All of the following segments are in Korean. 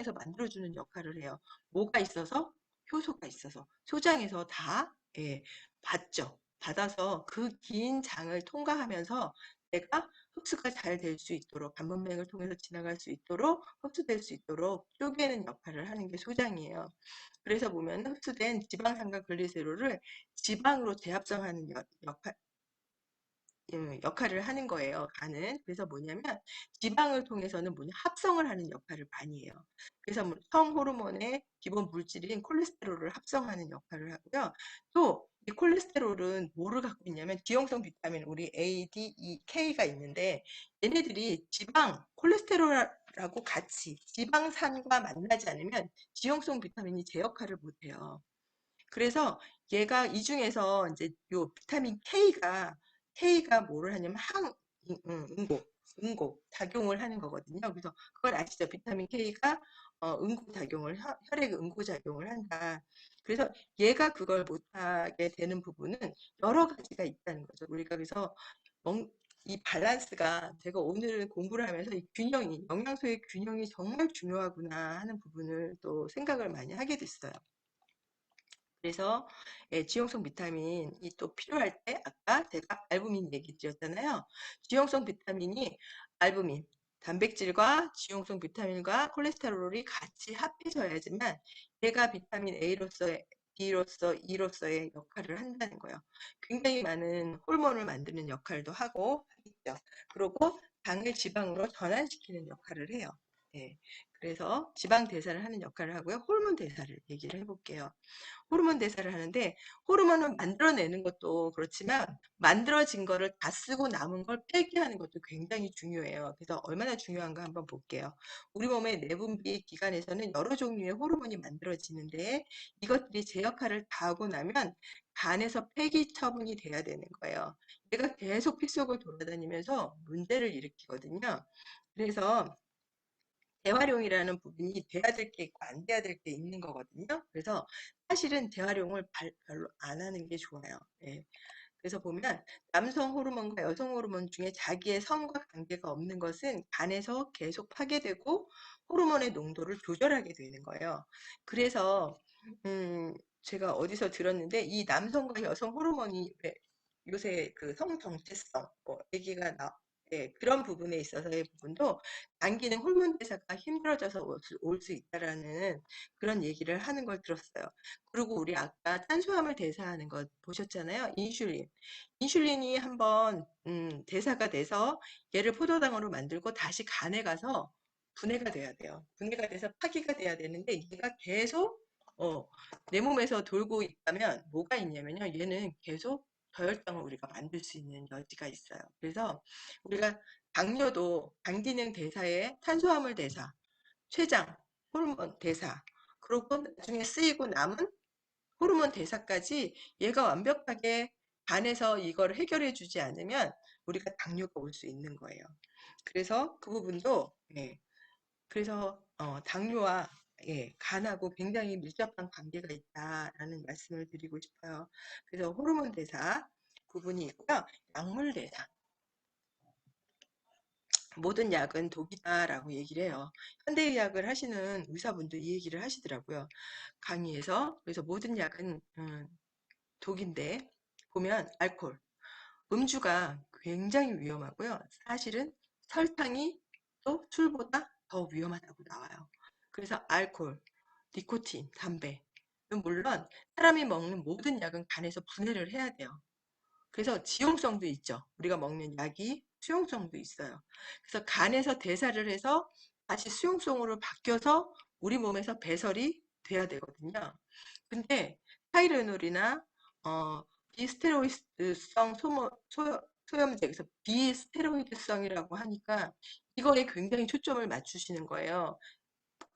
소장에서 만들어주는 역할을 해요. 뭐가 있어서? 효소가 있어서. 소장에서 다 받죠. 받아서 그 긴 장을 통과하면서 내가 흡수가 잘 될 수 있도록 관문맥을 통해서 지나갈 수 있도록 흡수될 수 있도록 쪼개는 역할을 하는 게 소장이에요. 그래서 보면 흡수된 지방산과 글리세롤을 지방으로 재합성하는 역할을 하는 거예요. 간은. 그래서 뭐냐면 지방을 통해서는 뭐냐 합성을 하는 역할을 많이 해요. 그래서 뭐 성호르몬의 기본 물질인 콜레스테롤을 합성하는 역할을 하고요. 또 이 콜레스테롤은 뭐를 갖고 있냐면 지용성 비타민 우리 A, D, E, K가 있는데 얘네들이 지방 콜레스테롤하고 같이 지방산과 만나지 않으면 지용성 비타민이 제 역할을 못해요. 그래서 얘가 이 중에서 이제 요 비타민 K가 뭐를 하냐면 응고 작용을 하는 거거든요. 그래서 그걸 아시죠? 비타민 K가 응고 작용을 혈액 응고 작용을 한다. 그래서 얘가 그걸 못하게 되는 부분은 여러 가지가 있다는 거죠. 우리가 그래서 이 밸런스가 제가 오늘 공부를 하면서 이 균형이 영양소의 균형이 정말 중요하구나 하는 부분을 또 생각을 많이 하게 됐어요. 그래서 지용성 비타민이 또 필요할 때 아까 제가 알부민 얘기 드렸잖아요. 지용성 비타민이 알부민, 단백질과 지용성 비타민과 콜레스테롤이 같이 합해져야지만 얘가 비타민 A로서 D로서 E로서의 역할을 한다는 거예요. 굉장히 많은 호르몬을 만드는 역할도 하고 하겠죠. 그리고 당을 지방으로 전환시키는 역할을 해요. 예. 그래서 지방 대사를 하는 역할을 하고요. 호르몬 대사를 얘기를 해볼게요. 호르몬 대사를 하는데 호르몬을 만들어내는 것도 그렇지만 만들어진 거를 다 쓰고 남은 걸 폐기하는 것도 굉장히 중요해요. 그래서 얼마나 중요한가 한번 볼게요. 우리 몸의 내분비 기관에서는 여러 종류의 호르몬이 만들어지는데 이것들이 제 역할을 다 하고 나면 간에서 폐기 처분이 돼야 되는 거예요. 얘가 계속 피 속을 돌아다니면서 문제를 일으키거든요. 그래서 재활용이라는 부분이 돼야 될 게 있고 안 돼야 될 게 있는 거거든요. 그래서 사실은 재활용을 별로 안 하는 게 좋아요. 예. 그래서 보면 남성 호르몬과 여성 호르몬 중에 자기의 성과 관계가 없는 것은 간에서 계속 파괴되고 호르몬의 농도를 조절하게 되는 거예요. 그래서 제가 어디서 들었는데 이 남성과 여성 호르몬이 요새 그 성정체성 얘기가 그런 부분에 있어서의 부분도 당기는 호르몬 대사가 힘들어져서 올 수 있다라는 그런 얘기를 하는 걸 들었어요. 그리고 우리 아까 탄수화물 대사하는 거 보셨잖아요. 인슐린이 한번 대사가 돼서 얘를 포도당으로 만들고 다시 간에 가서 분해가 돼야 돼요. 분해가 돼서 파기가 돼야 되는데 얘가 계속 내 몸에서 돌고 있다면 뭐가 있냐면요. 얘는 계속 저혈당을 우리가 만들 수 있는 여지가 있어요. 그래서 우리가 당뇨도 당기능 대사에 탄수화물 대사, 췌장, 호르몬 대사, 그리고 나중에 쓰이고 남은 호르몬 대사까지 얘가 완벽하게 간에서 이걸 해결해 주지 않으면 우리가 당뇨가 올 수 있는 거예요. 그래서 그 부분도 그래서 당뇨와 간하고 굉장히 밀접한 관계가 있다라는 말씀을 드리고 싶어요. 그래서 호르몬 대사 부분이 있고요. 약물 대사. 모든 약은 독이다라고 얘기를 해요. 현대의학을 하시는 의사분도 이 얘기를 하시더라고요. 강의에서. 그래서 모든 약은 독인데 보면 알코올, 음주가 굉장히 위험하고요. 사실은 설탕이 또 술보다 더 위험하다고 나와요. 그래서 알코올, 니코틴, 담배. 물론 사람이 먹는 모든 약은 간에서 분해를 해야 돼요. 그래서 지용성도 있죠. 우리가 먹는 약이 수용성도 있어요. 그래서 간에서 대사를 해서 다시 수용성으로 바뀌어서 우리 몸에서 배설이 돼야 되거든요. 근데 타이레놀이나 비스테로이드성 소염제, 그래서 비스테로이드성이라고 하니까 이거에 굉장히 초점을 맞추시는 거예요.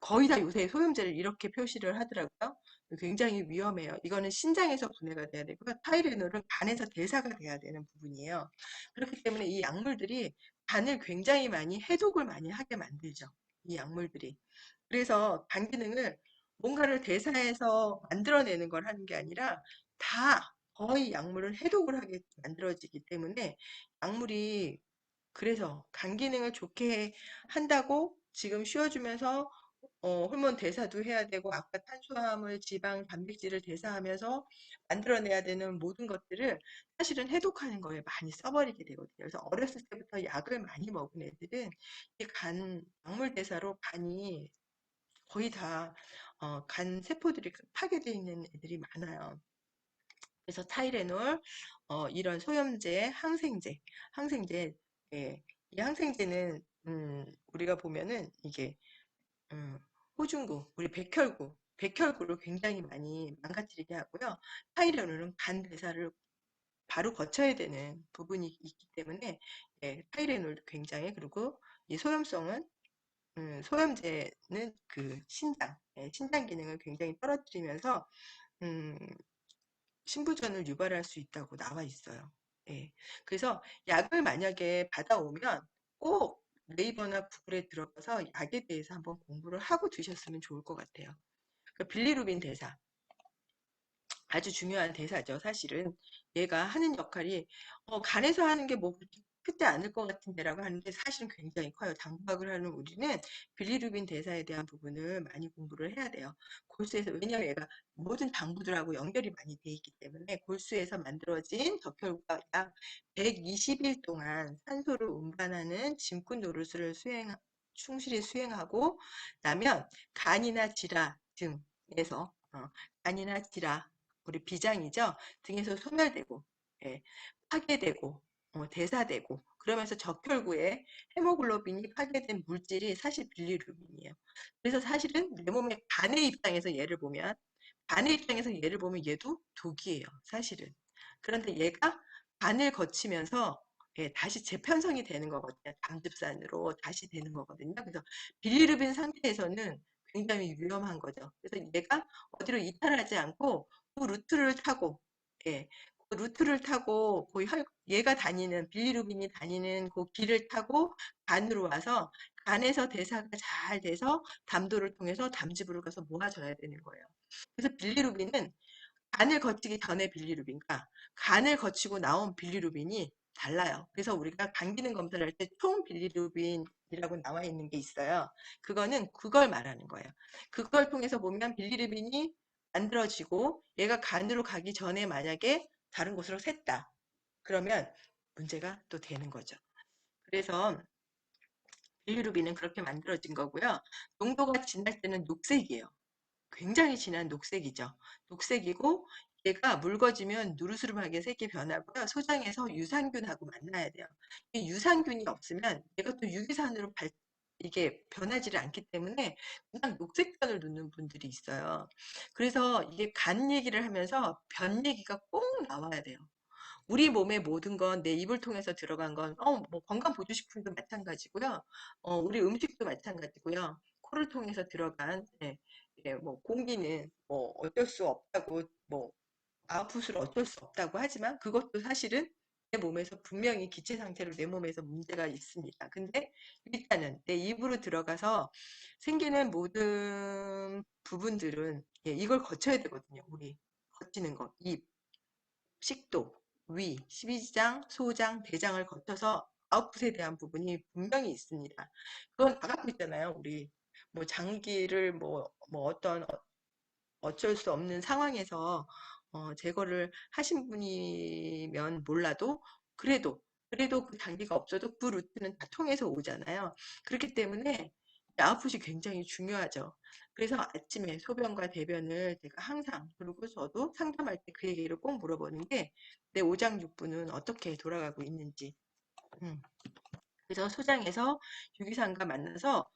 거의 다 요새 소염제를 이렇게 표시를 하더라고요. 굉장히 위험해요. 이거는 신장에서 분해가 돼야 되고요. 타이레놀은 간에서 대사가 돼야 되는 부분이에요. 그렇기 때문에 이 약물들이 간을 굉장히 많이 해독을 많이 하게 만들죠. 이 약물들이. 그래서 간 기능을 뭔가를 대사해서 만들어내는 걸 하는 게 아니라 다 거의 약물을 해독을 하게 만들어지기 때문에 약물이 그래서 간 기능을 좋게 한다고 지금 쉬어주면서 호르몬 대사도 해야 되고 아까 탄수화물, 지방, 단백질을 대사하면서 만들어내야 되는 모든 것들을 사실은 해독하는 거에 많이 써버리게 되거든요. 그래서 어렸을 때부터 약을 많이 먹은 애들은 이 약물 대사로 간이 거의 다 간 세포들이 파괴되어 있는 애들이 많아요. 그래서 타이레놀, 이런 소염제, 항생제, 예, 이 항생제는 우리가 보면은 이게 음, 호중구, 우리 백혈구를 굉장히 많이 망가뜨리게 하고요. 타이레놀은 간 대사를 바로 거쳐야 되는 부분이 있기 때문에 예, 타이레놀도 굉장히 그리고 이 소염제는 그 신장 기능을 굉장히 떨어뜨리면서 음, 신부전을 유발할 수 있다고 나와 있어요. 예. 그래서 약을 만약에 받아오면 꼭 네이버나 구글에 들어가서 약에 대해서 한번 공부를 하고 드셨으면 좋을 것 같아요. 그 빌리루빈 대사. 아주 중요한 대사죠, 사실은. 얘가 하는 역할이, 간에서 하는 게 뭐 그렇게 크지 않을 것 같은데라고 하는데 사실은 굉장히 커요. 당부학을 하는 우리는 빌리루빈 대사에 대한 부분을 많이 공부를 해야 돼요. 골수에서, 왜냐하면 얘가 모든 당부들하고 연결이 많이 돼 있기 때문에 골수에서 만들어진 적혈구가 약 120일 동안 산소를 운반하는 짐꾼 노릇을 충실히 수행하고 나면 간이나 지라 등에서 간이나 지라 우리 비장이죠. 등에서 소멸되고 예, 파괴되고 대사되고 그러면서 적혈구에 헤모글로빈이 파괴된 물질이 사실 빌리루빈이에요. 그래서 사실은 내 몸의 간의 입장에서 얘를 보면 얘도 독이에요. 사실은. 그런데 얘가 간을 거치면서 예, 다시 재편성이 되는 거거든요. 담즙산으로 다시 되는 거거든요. 그래서 빌리루빈 상태에서는 굉장히 위험한 거죠. 그래서 얘가 어디로 이탈하지 않고 그 루트를 타고 예, 그 루트를 타고 얘가 다니는 빌리루빈이 다니는 그 길을 타고 간으로 와서 간에서 대사가 잘 돼서 담도를 통해서 담즙으로 가서 모아져야 되는 거예요. 그래서 빌리루빈은 간을 거치기 전에 빌리루빈과 간을 거치고 나온 빌리루빈이 달라요. 그래서 우리가 간 기능 검사를 할 때 총 빌리루빈이라고 나와 있는 게 있어요. 그거는 그걸 말하는 거예요. 그걸 통해서 보면 빌리루빈이 만들어지고 얘가 간으로 가기 전에 만약에 다른 곳으로 샜다. 그러면 문제가 또 되는 거죠. 그래서 빌리루빈은 그렇게 만들어진 거고요. 농도가 진할 때는 녹색이에요. 굉장히 진한 녹색이죠. 녹색이고 얘가 묽어지면 누르스름하게 색이 변하고요. 소장에서 유산균하고 만나야 돼요. 이 유산균이 없으면 얘가 또 유기산으로 이게 변하지를 않기 때문에 그냥 녹색변을 놓는 분들이 있어요. 그래서 이게 간 얘기를 하면서 변 얘기가 꼭 나와야 돼요. 우리 몸의 모든 건 내 입을 통해서 들어간 건, 뭐 건강보조식품도 마찬가지고요. 우리 음식도 마찬가지고요. 코를 통해서 들어간, 예, 예, 뭐 공기는 뭐 어쩔 수 없다고, 뭐 아웃풋을 어쩔 수 없다고 하지만 그것도 사실은 내 몸에서 분명히 기체 상태로 내 몸에서 문제가 있습니다. 근데 일단은 내 입으로 들어가서 생기는 모든 부분들은 예, 이걸 거쳐야 되거든요. 우리 거치는 거, 입, 식도, 위, 십이지장, 소장, 대장을 거쳐서 아웃풋에 대한 부분이 분명히 있습니다. 그건 다 갖고 있잖아요. 우리 뭐 장기를 뭐 어떤 어쩔 수 없는 상황에서 제거를 하신 분이면 몰라도 그래도 그 단계가 없어도 그 루트는 다 통해서 오잖아요. 그렇기 때문에 아웃풋이 굉장히 중요하죠. 그래서 아침에 소변과 대변을 제가 항상 그리고 저도 상담할 때 그 얘기를 꼭 물어보는 게 내 오장육부는 어떻게 돌아가고 있는지. 음. 그래서 소장에서 유기산과 만나서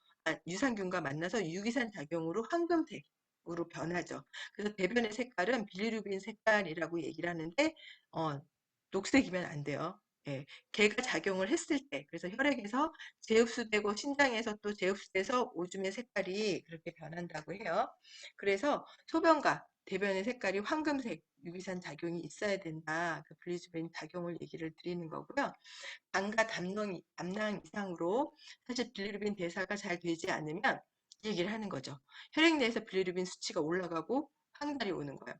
유산균과 만나서 유기산 작용으로 황금색으로 변하죠. 그래서 대변의 색깔은 빌리루빈 색깔이라고 얘기를 하는데 녹색이면 안 돼요. 예, 걔가 작용을 했을 때 그래서 혈액에서 재흡수되고 신장에서 또 재흡수돼서 오줌의 색깔이 그렇게 변한다고 해요. 그래서 소변과 대변의 색깔이 황금색 유기산 작용이 있어야 된다. 그 빌리루빈 작용을 얘기를 드리는 거고요. 당과 담낭 이상으로 사실 빌리루빈 대사가 잘 되지 않으면 이 얘기를 하는 거죠. 혈액 내에서 빌리루빈 수치가 올라가고 황달이 오는 거예요.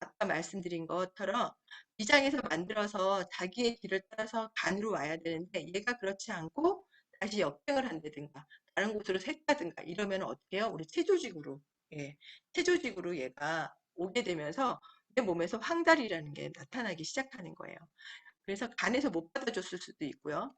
아까 말씀드린 것처럼 위장에서 만들어서 자기의 길을 따라서 간으로 와야 되는데 얘가 그렇지 않고 다시 역행을 한다든가 다른 곳으로 샜다든가 이러면 어떻게 해요? 우리 체조직으로, 예, 체조직으로 얘가 오게 되면서 내 몸에서 황달이라는 게 나타나기 시작하는 거예요. 그래서 간에서 못 받아줬을 수도 있고요.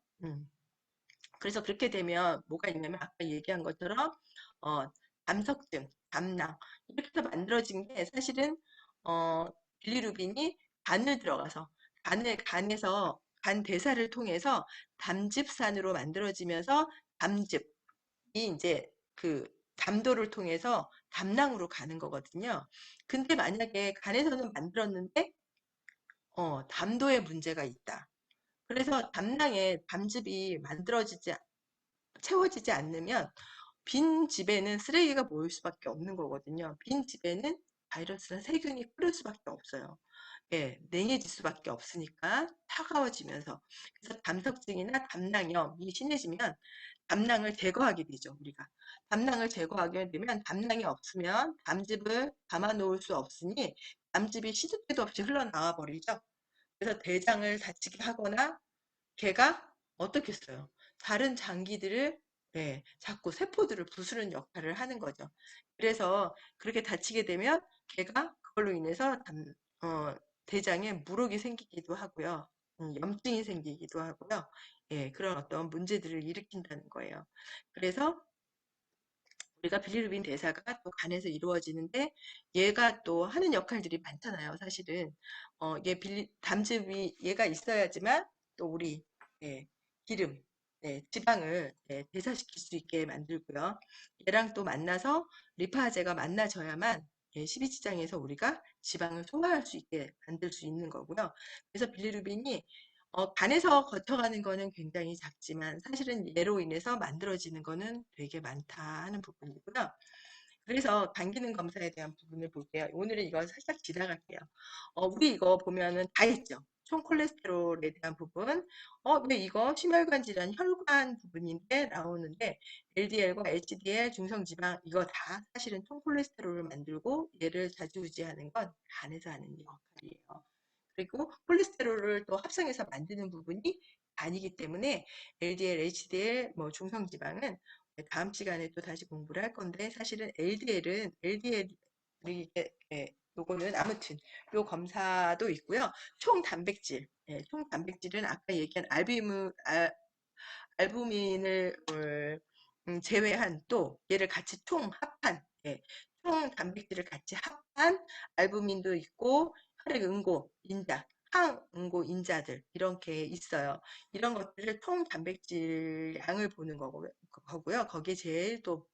그래서 그렇게 되면 뭐가 있냐면 아까 얘기한 것처럼 어, 담석증, 담낭 이렇게 해서 만들어진 게 사실은 어, 빌리루빈이 간을 들어가서 간에서 간 대사를 통해서 담즙산으로 만들어지면서 담즙이 이제 그 담도를 통해서 담낭으로 가는 거거든요. 근데 만약에 간에서는 만들었는데 담도에 문제가 있다. 그래서 담낭에 담즙이 채워지지 않으면 빈 집에는 쓰레기가 모일 수밖에 없는 거거든요. 빈 집에는 바이러스나 세균이 흐를 수밖에 없어요. 예, 냉해질 수밖에 없으니까 차가워지면서 그래서 담석증이나 담낭염이 심해지면 담낭을 제거하게 되죠. 우리가 담낭을 제거하게 되면 담낭이 없으면 담즙을 담아 놓을 수 없으니 담즙이 시도 때도 없이 흘러나와 버리죠. 그래서 대장을 다치게 하거나 걔가 어떻게 써요? 다른 장기들을 자꾸 세포들을 부수는 역할을 하는 거죠. 그래서 그렇게 다치게 되면 걔가 그걸로 인해서 대장에 물혹이 생기기도 하고요. 염증이 생기기도 하고요. 예, 그런 어떤 문제들을 일으킨다는 거예요. 그래서 우리가 빌리루빈 대사가 또 간에서 이루어지는데 얘가 또 하는 역할들이 많잖아요. 사실은 담즙이 얘가 있어야지만 또 우리 예, 기름, 지방을 대사시킬 수 있게 만들고요. 얘랑 또 만나서 리파제가 만나져야만 12지장에서 우리가 지방을 소화할 수 있게 만들 수 있는 거고요. 그래서 빌리루빈이 간에서 거쳐가는 거는 굉장히 작지만 사실은 얘로 인해서 만들어지는 거는 되게 많다 하는 부분이고요. 그래서 간 기능 검사에 대한 부분을 볼게요. 오늘은 이거 살짝 지나갈게요. 우리 이거 보면은 다 했죠. 총 콜레스테롤에 대한 부분. 왜 이거 심혈관 질환 혈관 부분인데 나오는데 LDL과 HDL, 중성지방 이거 다 사실은 총 콜레스테롤을 만들고 얘를 좌지우지하는 건 간에서 하는 역할이에요. 그리고 콜레스테롤을 또 합성해서 만드는 부분이 간이기 때문에 LDL, HDL, 뭐 중성지방은 다음 시간에 또 다시 공부를 할 건데 사실은 LDL이 요거는 아무튼 요 검사도 있고요. 총 단백질, 총 단백질은 아까 얘기한 알부민을 제외한 또 얘를 같이 총 합한 총 단백질을 같이 합한 알부민도 있고 혈액응고 인자 항응고 인자들 이렇게 있어요. 이런 것들을 총 단백질 양을 보는 거고요. 거기에 제일 또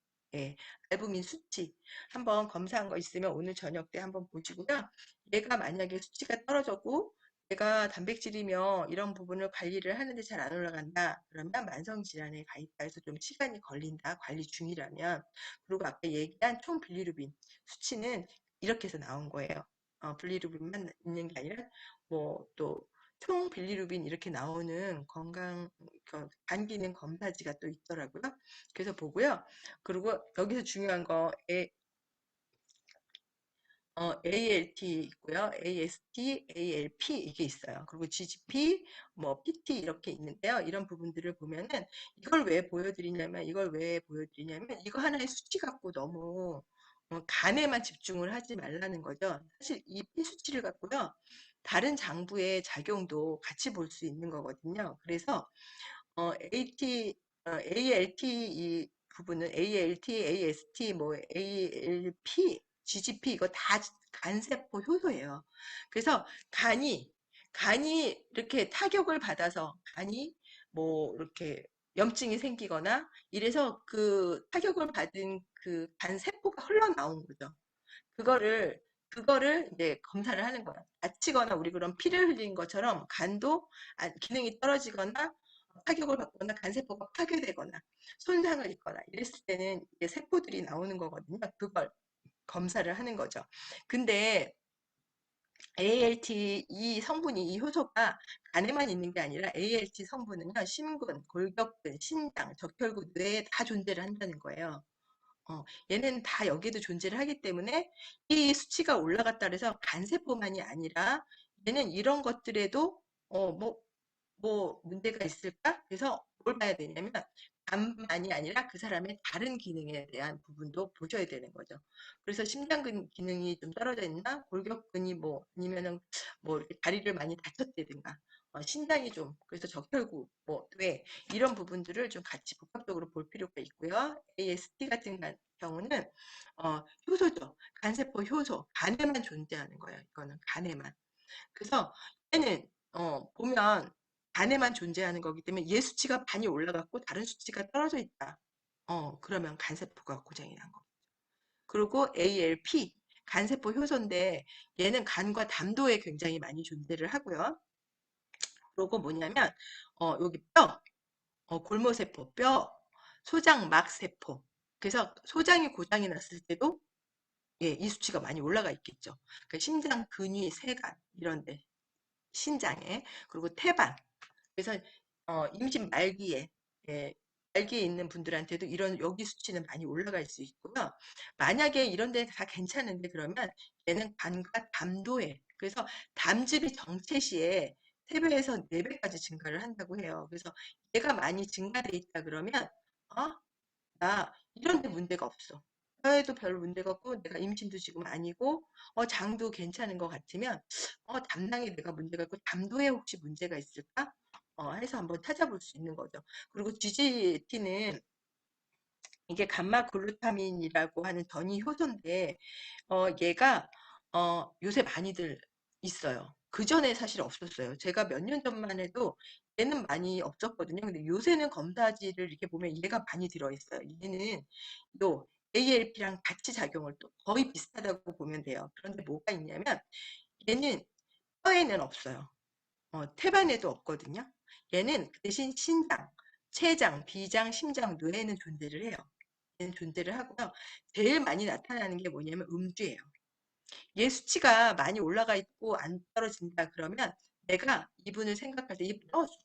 알부민 수치 한번 검사한 거 있으면 오늘 저녁 때 한번 보시고요. 얘가 만약에 수치가 떨어졌고 내가 단백질이며 이런 부분을 관리를 하는데 잘 안 올라간다. 그러면 만성질환에 가 있다 해서 좀 시간이 걸린다. 관리 중이라면. 그리고 아까 얘기한 총 빌리루빈 수치는 이렇게 해서 나온 거예요. 빌리루빈만 있는 게 아니라 뭐 또 총 빌리루빈 이렇게 나오는 간 기능 검사지가 또 있더라고요. 그래서 보고요. 그리고 여기서 중요한 거 ALT 있고요. AST, ALP 이게 있어요. 그리고 GGP, 뭐 PT 이렇게 있는데요. 이런 부분들을 보면은 이걸 왜 보여드리냐면 이거 하나의 수치 갖고 너무 간에만 집중을 하지 말라는 거죠. 사실 이 피 수치를 갖고요. 다른 장부의 작용도 같이 볼 수 있는 거거든요. 그래서 ALT 이 부분은 ALT, AST, 뭐 ALP, GGP 이거 다 간세포 효소예요. 그래서 간이 이렇게 타격을 받아서 간이 뭐 이렇게 염증이 생기거나 이래서 그 타격을 받은 그 간 세포가 흘러나온 거죠. 그거를 이제 검사를 하는 거야. 다치거나 우리 그런 피를 흘린 것처럼 간도 기능이 떨어지거나 타격을 받거나 간세포가 파괴되거나 손상을 입거나 이랬을 때는 이게 세포들이 나오는 거거든요. 그걸 검사를 하는 거죠. 근데 ALT 이 성분이 이 효소가 간에만 있는 게 아니라 ALT 성분은요 심근, 골격근, 신장, 적혈구, 뇌에 다 존재를 한다는 거예요. 얘는 다 여기에도 존재를 하기 때문에 이 수치가 올라갔다 그래서 간세포만이 아니라 얘는 이런 것들에도 뭐 문제가 있을까? 그래서 뭘 봐야 되냐면 간만이 아니라 그 사람의 다른 기능에 대한 부분도 보셔야 되는 거죠. 그래서 심장 기능이 좀 떨어져 있나, 골격근이 뭐 아니면은 뭐 이렇게 다리를 많이 다쳤다든가, 신장이 좀 그래서 적혈구 뭐뇌 이런 부분들을 좀 같이 복합적으로 볼 필요가 있고요. AST 같은 경우는 효소죠. 간세포 효소, 간에만 존재하는 거예요. 이거는 간에만. 그래서 얘는 보면 간에만 존재하는 거기 때문에 얘 수치가 많이 올라갔고 다른 수치가 떨어져 있다. 그러면 간세포가 고장이 난 거. 그리고 ALP 간세포 효소인데 얘는 간과 담도에 굉장히 많이 존재를 하고요. 그리고 뭐냐면 여기 뼈, 골모세포, 뼈, 소장막세포. 그래서 소장이 고장이 났을 때도 예, 이 수치가 많이 올라가 있겠죠. 그러니까 심장, 근위, 세간 이런데 신장에 그리고 태반 그래서 임신 말기에 예, 말기에 있는 분들한테도 이런 여기 수치는 많이 올라갈 수 있고요. 만약에 이런 데 다 괜찮은데 그러면 얘는 간과 담도에 그래서 담즙이 정체 시에 3배에서 4배까지 증가를 한다고 해요. 그래서 얘가 많이 증가돼 있다 그러면 나 이런 데 문제가 없어. 혀에도 별 문제가 없고 내가 임신도 지금 아니고 장도 괜찮은 것 같으면 담낭에 내가 문제가 있고 담도에 혹시 문제가 있을까? 해서 한번 찾아볼 수 있는 거죠. 그리고 GGT는 이게 감마 글루타민이라고 하는 전이 효소인데 얘가 요새 많이들 있어요. 그 전에 사실 없었어요. 제가 몇 년 전만 해도 얘는 많이 없었거든요. 근데 요새는 검사지를 이렇게 보면 얘가 많이 들어있어요. 얘는 요 ALP랑 같이 작용을 또 거의 비슷하다고 보면 돼요. 그런데 뭐가 있냐면 얘는 뼈에는 없어요. 태반에도 없거든요. 얘는 그 대신 신장, 췌장, 비장, 심장, 뇌에는 존재를 해요. 얘는 존재를 하고요. 제일 많이 나타나는 게 뭐냐면 음주예요. 얘 수치가 많이 올라가 있고 안 떨어진다 그러면 내가 이분을 생각할 때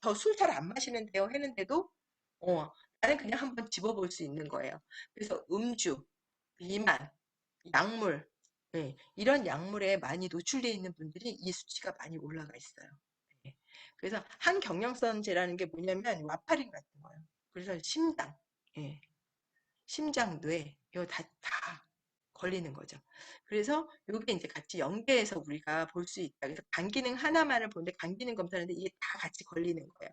저 술 잘 안 마시는데요 했는데도 나는 그냥 한번 집어볼 수 있는 거예요. 그래서 음주, 비만, 약물 이런 약물에 많이 노출되어 있는 분들이 이 수치가 많이 올라가 있어요. 예. 그래서 한경령선제라는 게 뭐냐면 와파린 같은 거예요. 그래서 심장, 예. 심장, 뇌 이거 다 걸리는 거죠. 그래서 이게 이제 같이 연계해서 우리가 볼 수 있다. 그래서 간 기능 하나만을 보는데 간 기능 검사하는데 이게 다 같이 걸리는 거예요.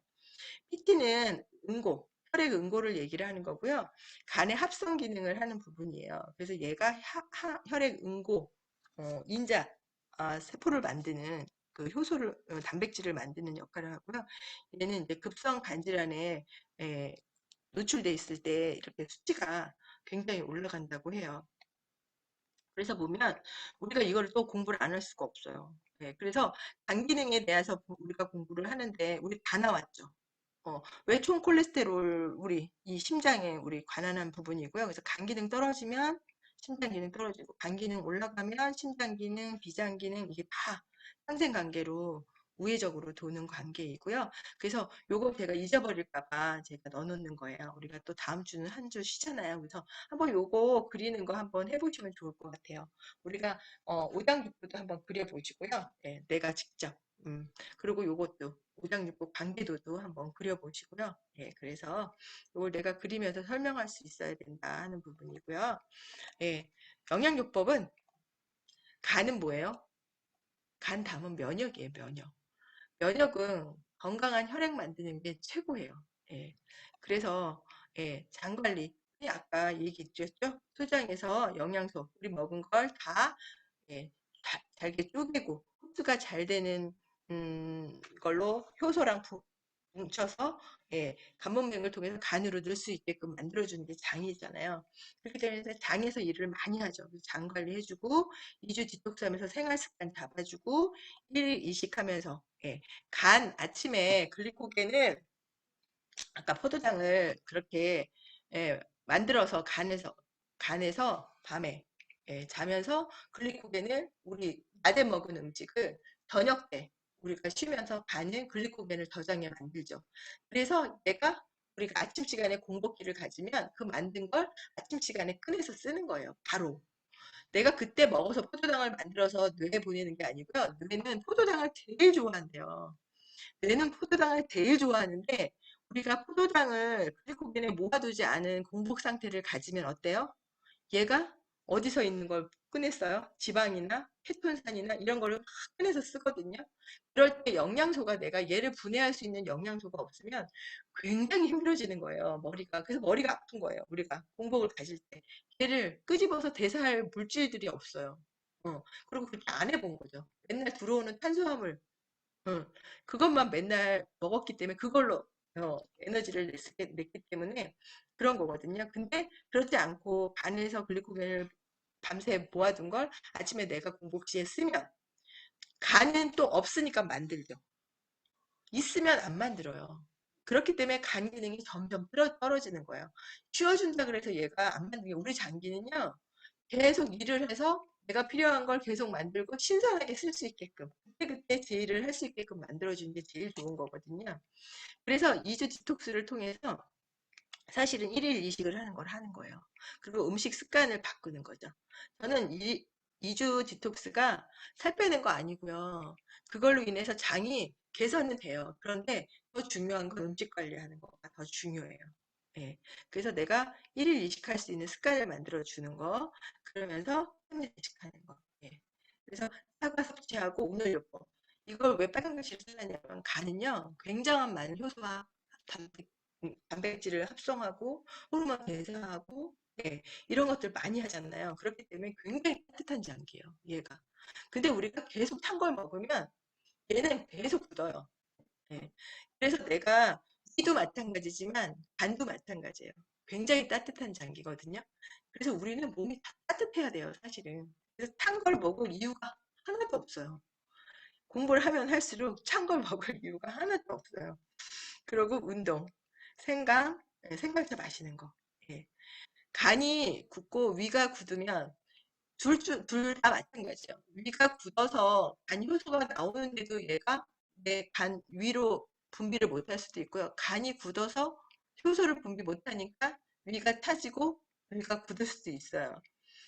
PT는 응고, 혈액 응고를 얘기를 하는 거고요. 간의 합성 기능을 하는 부분이에요. 그래서 얘가 혈액 응고, 인자, 세포를 만드는 그 효소를, 단백질을 만드는 역할을 하고요. 얘는 이제 급성 간질환에 노출돼 있을 때 이렇게 수치가 굉장히 올라간다고 해요. 그래서 보면 우리가 이걸 또 공부를 안 할 수가 없어요. 네, 그래서 간 기능에 대해서 우리가 공부를 하는데 우리 다 나왔죠. 왜 총콜레스테롤 우리 이 심장에 우리 관한한 부분이고요. 그래서 간 기능 떨어지면 심장 기능 떨어지고 간 기능 올라가면 심장 기능, 비장 기능 이게 다 상생관계로 우회적으로 도는 관계이고요. 그래서 요거 제가 잊어버릴까 봐 제가 넣어놓는 거예요. 우리가 또 다음 주는 한 주 쉬잖아요. 그래서 한번 요거 그리는 거 한번 해보시면 좋을 것 같아요. 우리가 오장육부도 한번 그려보시고요. 네, 내가 직접 그리고 요것도 오장육부 관계도도 한번 그려보시고요. 예, 그래서 이걸 내가 그리면서 설명할 수 있어야 된다 하는 부분이고요. 예, 영양요법은 간은 뭐예요? 간 다음은 면역이에요, 면역. 면역은 건강한 혈액 만드는 게 최고예요. 예, 그래서 장 관리. 아까 얘기 드렸죠? 소장에서 영양소 우리 먹은 걸다 잘게 쪼개고 흡수가 잘 되는 걸로 효소랑 뭉쳐서 간문맥을 통해서 간으로 넣을 수 있게끔 만들어주는 게 장이잖아요. 그렇기 때문에 장에서 일을 많이 하죠. 장 관리해주고 2주 디톡스하면서 생활습관 잡아주고 1일 이식하면서 간 아침에 글리코겐은 아까 포도당을 그렇게 만들어서 간에서 밤에 자면서 글리코겐을 우리 낮에 먹은 음식을 저녁 때 우리가 쉬면서 간은 글리코겐을 저장해 만들죠. 그래서 우리가 아침 시간에 공복기를 가지면 그 만든 걸 아침 시간에 꺼내서 쓰는 거예요. 바로. 내가 그때 먹어서 포도당을 만들어서 뇌에 보내는 게 아니고요. 뇌는 포도당을 제일 좋아한대요. 뇌는 포도당을 제일 좋아하는데 우리가 포도당을 글리코겐에 모아두지 않은 공복 상태를 가지면 어때요? 얘가 어디서 있는 걸 꺼냈어요? 지방이나 케톤산이나 이런 거를 막 꺼내서 쓰거든요. 그럴 때 영양소가 내가 얘를 분해할 수 있는 영양소가 없으면 굉장히 힘들어지는 거예요. 머리가. 그래서 머리가 아픈 거예요. 우리가 공복을 가질 때. 얘를 끄집어서 대사할 물질들이 없어요. 그리고 그렇게 안 해본 거죠. 맨날 들어오는 탄수화물, 그것만 맨날 먹었기 때문에 그걸로 에너지를 냈기 때문에 그런 거거든요. 근데 그렇지 않고 간에서 글리코겐을 밤새 모아둔 걸 아침에 내가 공복 시에 쓰면 간은 또 없으니까 만들죠. 있으면 안 만들어요. 그렇기 때문에 간 기능이 점점 떨어지는 거예요. 쉬어준다 그래서 얘가 안 만들게 우리 장기는요. 계속 일을 해서 내가 필요한 걸 계속 만들고 신선하게 쓸 수 있게끔 그때 제일을 할 수 있게끔 만들어주는 게 제일 좋은 거거든요. 그래서 2주 디톡스를 통해서 사실은 1일 이식을 하는 거예요. 그리고 음식 습관을 바꾸는 거죠. 저는 2주 디톡스가 살 빼는 거 아니고요. 그걸로 인해서 장이 개선은 돼요. 그런데 더 중요한 건 음식 관리하는 거가 더 중요해요. 예. 그래서 내가 1일 이식할 수 있는 습관을 만들어 주는 거, 그러면서 3일 이식하는 거. 예. 그래서 사과 섭취하고 오늘요법. 이걸 왜 빨간 글씨를 쓰냐면 간은요, 굉장한 많은 효소와 단백질을 합성하고 호르몬 대사하고 이런 것들 많이 하잖아요. 그렇기 때문에 굉장히 따뜻한 장기예요. 얘가. 근데 우리가 계속 탄 걸 먹으면 얘는 계속 굳어요. 예. 그래서 내가 위도 마찬가지지만 간도 마찬가지예요. 굉장히 따뜻한 장기거든요. 그래서 우리는 몸이 다 따뜻해야 돼요, 사실은. 그래서 탄 걸 먹을 이유가 하나도 없어요. 공부를 하면 할수록 찬 걸 먹을 이유가 하나도 없어요. 그리고 운동, 생강, 생강차 마시는 거. 예. 간이 굳고 위가 굳으면 둘 다 마찬가지예요. 위가 굳어서 간 효소가 나오는데도 얘가 내 간 위로 분비를 못할 수도 있고요. 간이 굳어서 효소를 분비 못하니까 위가 타지고 위가 굳을 수도 있어요.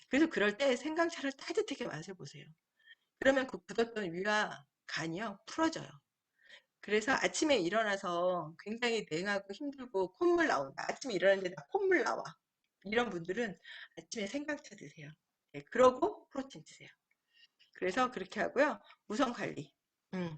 그래서 그럴 때 생강차를 따뜻하게 맛을 보세요. 그러면 그 굳었던 위와 간이요 풀어져요. 그래서 아침에 일어나서 굉장히 냉하고 힘들고 콧물 나온다. 아침에 일어났는데 나 콧물 나와. 이런 분들은 아침에 생강차 드세요. 네, 그러고 프로틴 드세요. 그래서 그렇게 하고요. 우선 관리. 음.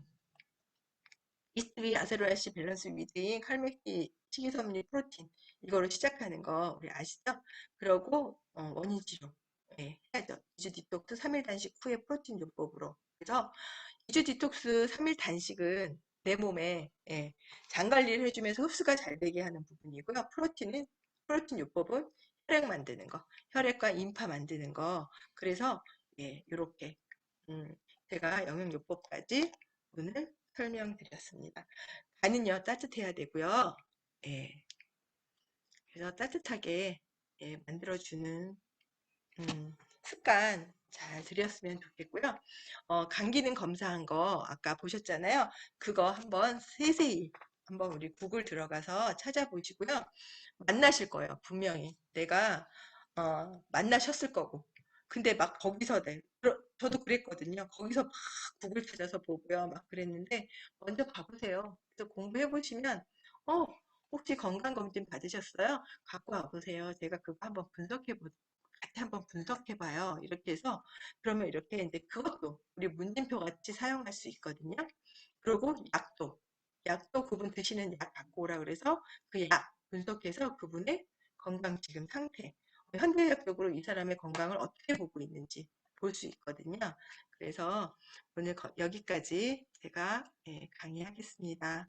이스트비 아세로아시 밸런스 위드인 칼맥기 식이섬유 프로틴 이거로 시작하는 거 우리 아시죠? 그러고 원인 치료 해야죠. 2주 디톡스 3일 단식 후에 프로틴 요법으로. 그래서 2주 디톡스 3일 단식은 내 몸에 장 관리를 해주면서 흡수가 잘 되게 하는 부분이고요. 프로틴 요법은 혈액 만드는 거, 혈액과 인파 만드는 거. 그래서 이렇게 제가 영양요법까지 오늘 설명드렸습니다. 간은요 따뜻해야 되고요. 예, 그래서 따뜻하게 만들어주는 습관 잘 들였으면 좋겠고요. 간 기능 검사한 거 아까 보셨잖아요. 그거 한번 세세히 한번 우리 구글 들어가서 찾아보시고요. 만나실 거예요. 분명히 내가 만나셨을 거고. 근데 막 거기서 저도 그랬거든요. 거기서 막 구글 찾아서 보고요. 막 그랬는데 먼저 가보세요. 그래서 공부해 보시면 어 혹시 건강검진 받으셨어요? 갖고 와보세요. 제가 그거 한번 같이 한번 분석해봐요. 이렇게 해서 그러면 이렇게 이제 그것도 우리 문진표 같이 사용할 수 있거든요. 그리고 약도 그분 드시는 약 갖고 오라 그래서 그 약 분석해서 그분의 건강 지금 상태, 현대의학적으로 이 사람의 건강을 어떻게 보고 있는지 볼 수 있거든요. 그래서 오늘 여기까지 제가 강의하겠습니다.